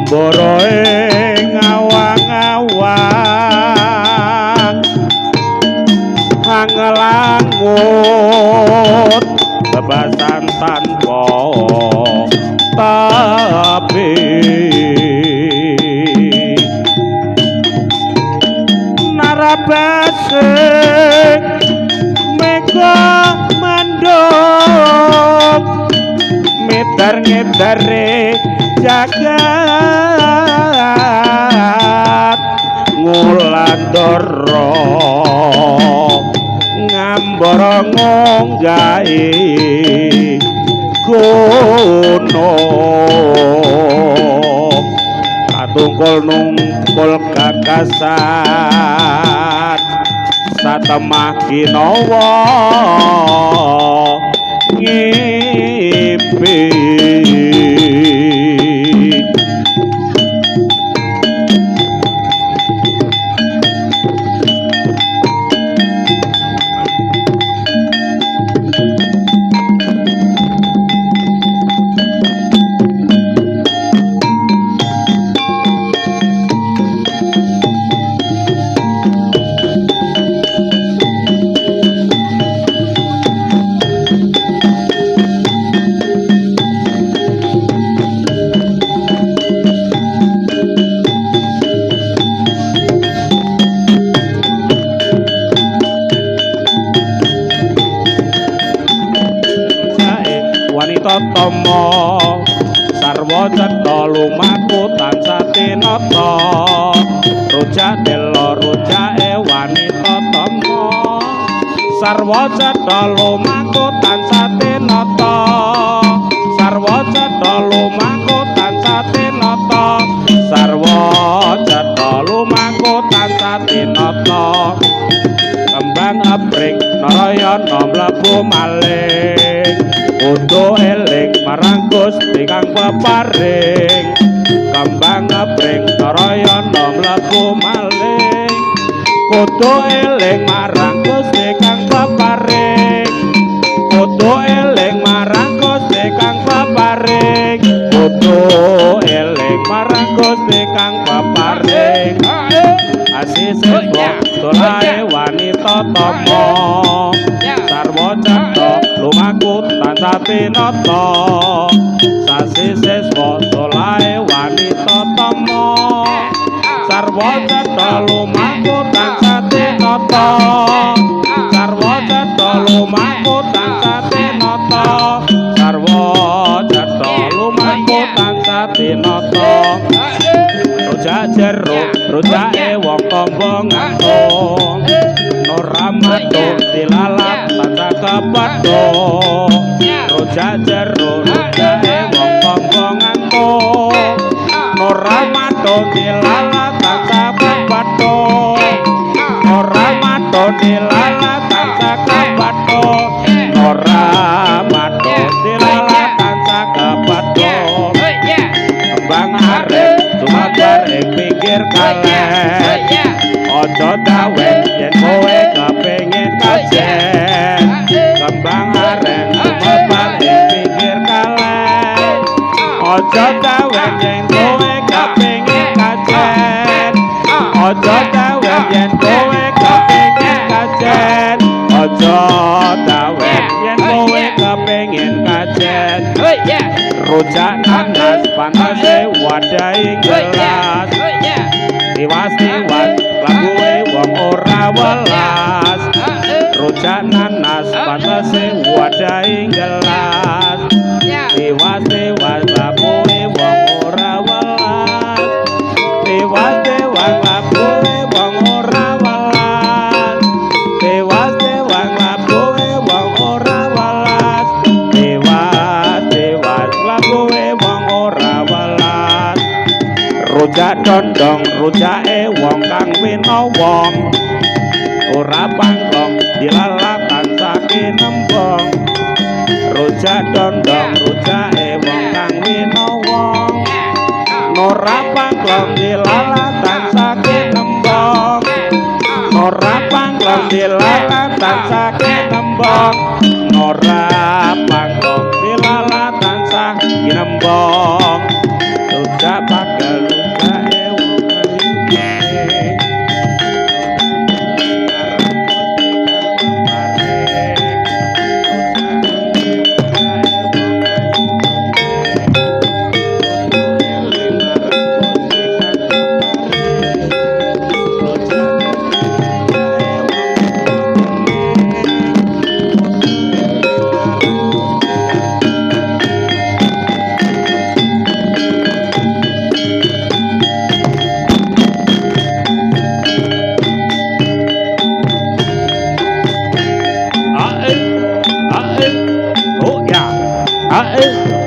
Boroe ngawang-awang hangelangut bebasan tanpa tapi narabasing mega mandok ngedar-ngedare jagat ngulandara ngambara ngonggahi gunung katungkul nungkul gagasan satemah kinawa ngimpi Tomo sarwa cetha lumaku tansah tinata rujak dela rujake wanita tomo sarwa cetha lumaku tansah tinata sarwa cetha lumaku tansah tinata sarwa cetha lumaku tansah tinata kembang abring narayana mlebu malih kudu eling marang Gusti kang peparing kembang abring narayana mlebu malih kudu eling marang Gusti kang peparing kudu eling marang Gusti kang peparing kudu eling marang Gusti kang peparing asise tolae wanita tama sarwa cetha lumaku tansah tinata sasi siswa tolae wanita tama sarwa cetha lumaku tansah tinata sarwa cetha lumaku tansah tinata sarwa cetha lumaku tansah tinata rujak jeruk rujake wong kombong ngantung Nuramato dilalap tansah kepadha rujak jeruk rujake wong kombong ngantung Nuramato dilalap tansah kepadha Nuramato dilalap tansah kepadha Nuramato dilalap tansah kepadha kembang arep sumabar ing pinggir kaleng aja dawet yen kowe kepengin kajen kembang arep sumabar ing pinggir kaleng aja dawet yen kowe kepengin kajen aja dawet yen kowe kepengin kajen aja dawet yen kowe kepengin kajen rujak nanas panase wadahi gelas tiwas-tiwas lakuwe wong ora welas rujak nanas panase wadahi gelas tiwas-tiwas lakuwe wong ora welas tiwas-tiwas lakuwe wong ora welas tiwas-tiwas lakuwe wong ora welas tiwas-tiwas lakuwe wong ora welas rujak dondong rujake wong kang winawong ora pangkong dilalatan saking nembong rujak dondong rujake wong kang winawa ora pangklong dilalatan saking nembong ora pangklong dilalatan saking nembong ora pangklong dilalatan saking nembong rujak bakal rujake wong oh ya